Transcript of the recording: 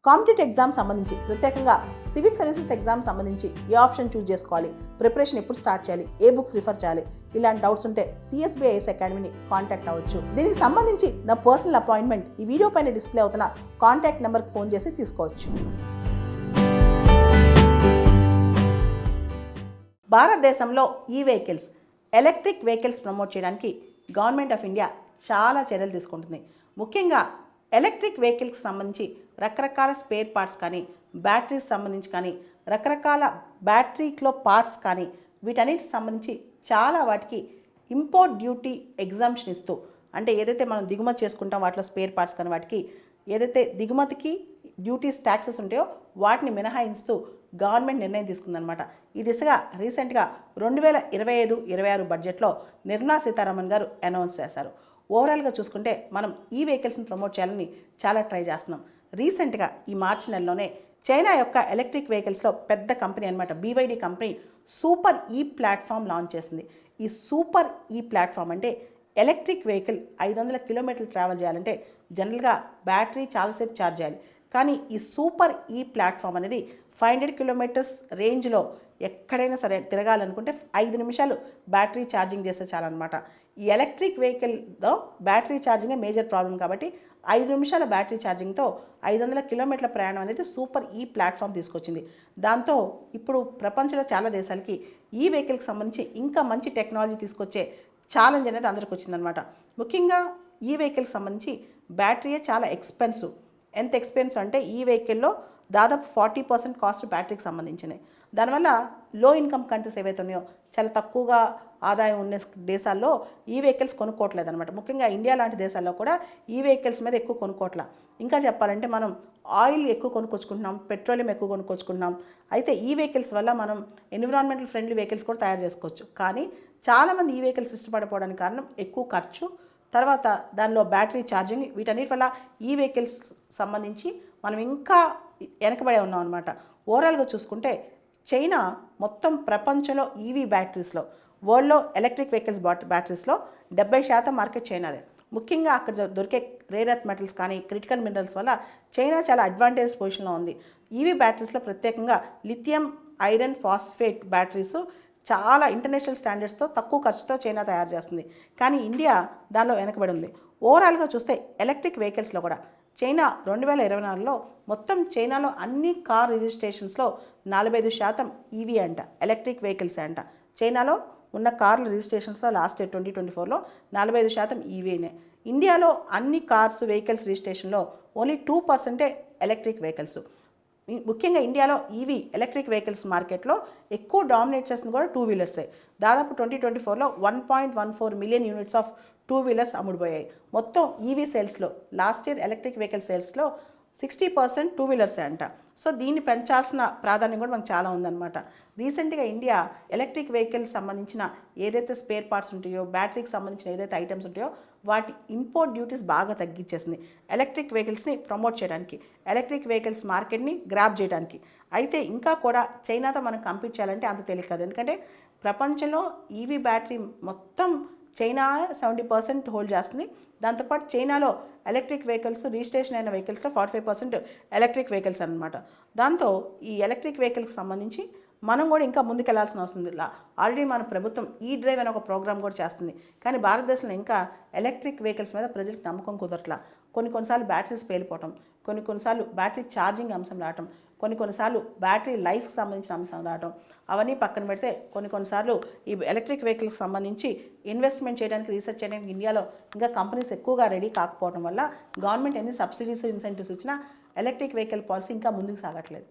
Competitive exam సంబంధించి ప్రత్యేకంగా civil services exam సంబంధించి ఏ ఆప్షన్ చూస్ చేసుకోవాలి, ప్రిపరేషన్ ఎప్పుడు స్టార్ట్ చేయాలి, ఏ బుక్స్ రిఫర్ చేయాలి, ఇలాంటి డౌట్స్ ఉంటే సిఎస్బిఐఎస్ అకాడమీని కాంటాక్ట్ అవ్వచ్చు. దీనికి సంబంధించి నా పర్సనల్ అపాయింట్మెంట్ ఈ వీడియో పైన డిస్ప్లే అవుతున్న కాంటాక్ట్ నెంబర్కి ఫోన్ చేసి తీసుకోవచ్చు. భారతదేశంలో ఈ వెహికల్స్, ఎలక్ట్రిక్ వెహికల్స్ ప్రమోట్ చేయడానికి గవర్నమెంట్ ఆఫ్ ఇండియా చాలా చర్యలు తీసుకుంటుంది. ముఖ్యంగా ఎలక్ట్రిక్ వెహికల్స్కి సంబంధించి రకరకాల స్పేర్ పార్ట్స్ కానీ, బ్యాటరీస్ సంబంధించి కానీ, రకరకాల బ్యాటరీలో పార్ట్స్ కానీ, వీటన్నిటికి సంబంధించి చాలా వాటికి ఇంపోర్ట్ డ్యూటీ ఎగ్జామ్షన్ ఇస్తూ, అంటే ఏదైతే మనం దిగుమతి చేసుకుంటాం వాటిలో స్పేర్ పార్ట్స్ కానీ వాటికి ఏదైతే దిగుమతికి డ్యూటీస్ ట్యాక్సెస్ ఉంటాయో వాటిని మినహాయిస్తూ గవర్నమెంట్ నిర్ణయం తీసుకుందనమాట. ఈ దిశగా రీసెంట్గా 2025-26 బడ్జెట్లో నిర్మలా సీతారామన్ గారు అనౌన్స్ చేశారు. ఓవరాల్గా చూసుకుంటే మనం ఈ వెహికల్స్ని ప్రమోట్ చేయాలని చాలా ట్రై చేస్తున్నాం. రీసెంట్గా ఈ మార్చి నెలలోనే చైనా యొక్క ఎలక్ట్రిక్ వెహికల్స్లో పెద్ద కంపెనీ అనమాట BYD కంపెనీ సూపర్ ఈ ప్లాట్ఫామ్ లాంచ్ చేసింది. ఈ సూపర్ ఈ ప్లాట్ఫామ్ అంటే ఎలక్ట్రిక్ వెహికల్ 500 కిలోమీటర్లు ట్రావెల్ చేయాలంటే జనరల్గా బ్యాటరీ చాలాసేపు ఛార్జ్ చేయాలి. కానీ ఈ సూపర్ ఈ ప్లాట్ఫామ్ అనేది 500 కిలోమీటర్స్ రేంజ్లో ఎక్కడైనా సరే తిరగాలనుకుంటే 5 నిమిషాలు బ్యాటరీ ఛార్జింగ్ చేస్తే చాలన్నమాట. ఈ ఎలక్ట్రిక్ వెహికల్లో బ్యాటరీ ఛార్జింగే మేజర్ ప్రాబ్లం కాబట్టి 5 నిమిషాల బ్యాటరీ ఛార్జింగ్తో 500 కిలోమీటర్ల ప్రయాణం అనేది సూపర్ ఈ ప్లాట్ఫామ్ తీసుకొచ్చింది. దాంతో ఇప్పుడు ప్రపంచంలో చాలా దేశాలకి ఈ వెహికల్కి సంబంధించి ఇంకా మంచి టెక్నాలజీ తీసుకొచ్చే ఛాలెంజ్ అనేది అందరికి వచ్చిందనమాట. ముఖ్యంగా ఈ వెహికల్కి సంబంధించి బ్యాటరీయే చాలా ఎక్స్పెన్సివ్. ఎంత ఎక్స్పెన్సివ్ అంటే ఈ వెహికల్లో దాదాపు 40% కాస్ట్ బ్యాటరీకి సంబంధించింది. దానివల్ల లో ఇన్కమ్ కంట్రీస్ ఏవైతే ఉన్నాయో చాలా తక్కువగా ఆదాయం ఉన్న దేశాల్లో ఈ వెహికల్స్ కొనుక్కోవట్లేదు అనమాట. ముఖ్యంగా ఇండియా లాంటి దేశాల్లో కూడా ఈ వెహికల్స్ మీద ఎక్కువ కొనుక్కోవట్ల. ఇంకా చెప్పాలంటే మనం ఆయిల్ ఎక్కువ కొనుక్కొచ్చుకుంటున్నాం, పెట్రోలియం ఎక్కువ కొనుక్కొచ్చుకుంటున్నాం. అయితే ఈ వెహికల్స్ వల్ల మనం ఎన్విరాన్మెంటల్ ఫ్రెండ్లీ వెహికల్స్ కూడా తయారు చేసుకోవచ్చు. కానీ చాలామంది ఈ వెహికల్స్ ఇష్టపడిపోవడానికి కారణం ఎక్కువ ఖర్చు, తర్వాత దానిలో బ్యాటరీ ఛార్జింగ్, వీటన్నిటి వల్ల ఈ వెహికల్స్ సంబంధించి మనం ఇంకా వెనకబడే ఉన్నాం అనమాట. ఓవరాల్గా చూసుకుంటే చైనా మొత్తం ప్రపంచంలో ఈవీ బ్యాటరీస్లో, వరల్డ్లో ఎలక్ట్రిక్ వెహికల్స్ బ్యాటరీస్లో 70% మార్కెట్ చైనాదే. ముఖ్యంగా అక్కడ దొరికే రేర్ ఎర్త్ మెటల్స్ కానీ క్రిటికల్ మినరల్స్ వల్ల చైనా చాలా అడ్వాంటేజ్ పొజిషన్లో ఉంది. ఈవీ బ్యాటరీస్లో ప్రత్యేకంగా లిథియం ఐరన్ ఫాస్ఫేట్ బ్యాటరీస్ చాలా ఇంటర్నేషనల్ స్టాండర్డ్స్తో తక్కువ ఖర్చుతో చైనా తయారు చేస్తుంది. కానీ ఇండియా దానిలో వెనకబడి ఉంది. ఓవరాల్గా చూస్తే ఎలక్ట్రిక్ వెహికల్స్లో కూడా చైనా 2024లో మొత్తం చైనాలో అన్ని కార్ రిజిస్ట్రేషన్స్లో 45% ఈవీ అంట, ఎలక్ట్రిక్ వెహికల్స్ అంట. చైనాలో ఉన్న కార్ల రిజిస్ట్రేషన్స్లో లాస్ట్ ఇయర్ 2024లో 45% ఈవీనే. ఇండియాలో అన్ని కార్స్ వెహికల్స్ రిజిస్ట్రేషన్లో ఓన్లీ 2% ఎలక్ట్రిక్ వెహికల్స్. ముఖ్యంగా ఇండియాలో ఈవీ ఎలక్ట్రిక్ వెహికల్స్ మార్కెట్లో ఎక్కువ డామినేట్ చేస్తుంది కూడా 2 వీలర్సే. దాదాపు 2024లో 1.14 మిలియన్ యూనిట్స్ ఆఫ్ 2 వీలర్స్ అమ్ముడుపోయాయి. మొత్తం ఈవీ సేల్స్లో లాస్ట్ ఇయర్ ఎలక్ట్రిక్ వెహికల్ సేల్స్లో 60% 2 వీలర్సే అంట. సో దీన్ని పెంచాల్సిన ప్రాధాన్యం కూడా మనకు చాలా ఉందన్నమాట. రీసెంట్గా ఇండియా ఎలక్ట్రిక్ వెహికల్స్ సంబంధించిన ఏదైతే స్పేర్ పార్ట్స్ ఉంటాయో, బ్యాటరీకి సంబంధించిన ఏదైతే ఐటమ్స్ ఉంటాయో వాటి ఇంపోర్ట్ డ్యూటీస్ బాగా తగ్గించేసింది ఎలక్ట్రిక్ వెహికల్స్ని ప్రమోట్ చేయడానికి, ఎలక్ట్రిక్ వెహికల్స్ మార్కెట్ని గ్రాప్ చేయడానికి. అయితే ఇంకా కూడా చైనాతో మనం కంపీట్ చేయాలంటే అంత తేలిక కాదు. ఎందుకంటే ప్రపంచంలో ఈవీ బ్యాటరీ మొత్తం చైనా 70% హోల్డ్ చేస్తుంది. దాంతోపాటు చైనాలో ఎలక్ట్రిక్ వెహికల్స్ రిజిస్ట్రేషన్ అయిన వెహికల్స్లో 45% ఎలక్ట్రిక్ వెహికల్స్ అనమాట. దాంతో ఈ ఎలక్ట్రిక్ వెహికల్స్కి సంబంధించి మనం కూడా ఇంకా ముందుకెళ్లాల్సిన అవసరం ఉంది. ఆల్రెడీ మన ప్రభుత్వం ఈ డ్రైవ్ అనే ఒక ప్రోగ్రామ్ కూడా చేస్తుంది. కానీ భారతదేశంలో ఇంకా ఎలక్ట్రిక్ వెహికల్స్ మీద ప్రజలకు నమ్మకం కుదరట్లా. కొన్నిసార్లు బ్యాటరీస్ పేలిపోవటం, కొన్నిసార్లు బ్యాటరీ ఛార్జింగ్ అంశం రావటం, కొన్నిసార్లు బ్యాటరీ లైఫ్కి సంబంధించిన అంశం రావటం, అవన్నీ పక్కన పెడితే కొన్నిసార్లు ఈ ఎలక్ట్రిక్ వెహికల్కి సంబంధించి ఇన్వెస్ట్మెంట్ చేయడానికి, రీసెర్చ్ చేయడానికి ఇండియాలో ఇంకా కంపెనీస్ ఎక్కువగా రెడీ కాకపోవడం వల్ల గవర్నమెంట్ ఎన్ని సబ్సిడీస్ ఇన్సెంటివ్స్ ఇచ్చినా ఎలక్ట్రిక్ వెహికల్ పాలసీ ఇంకా ముందుకు సాగట్లేదు.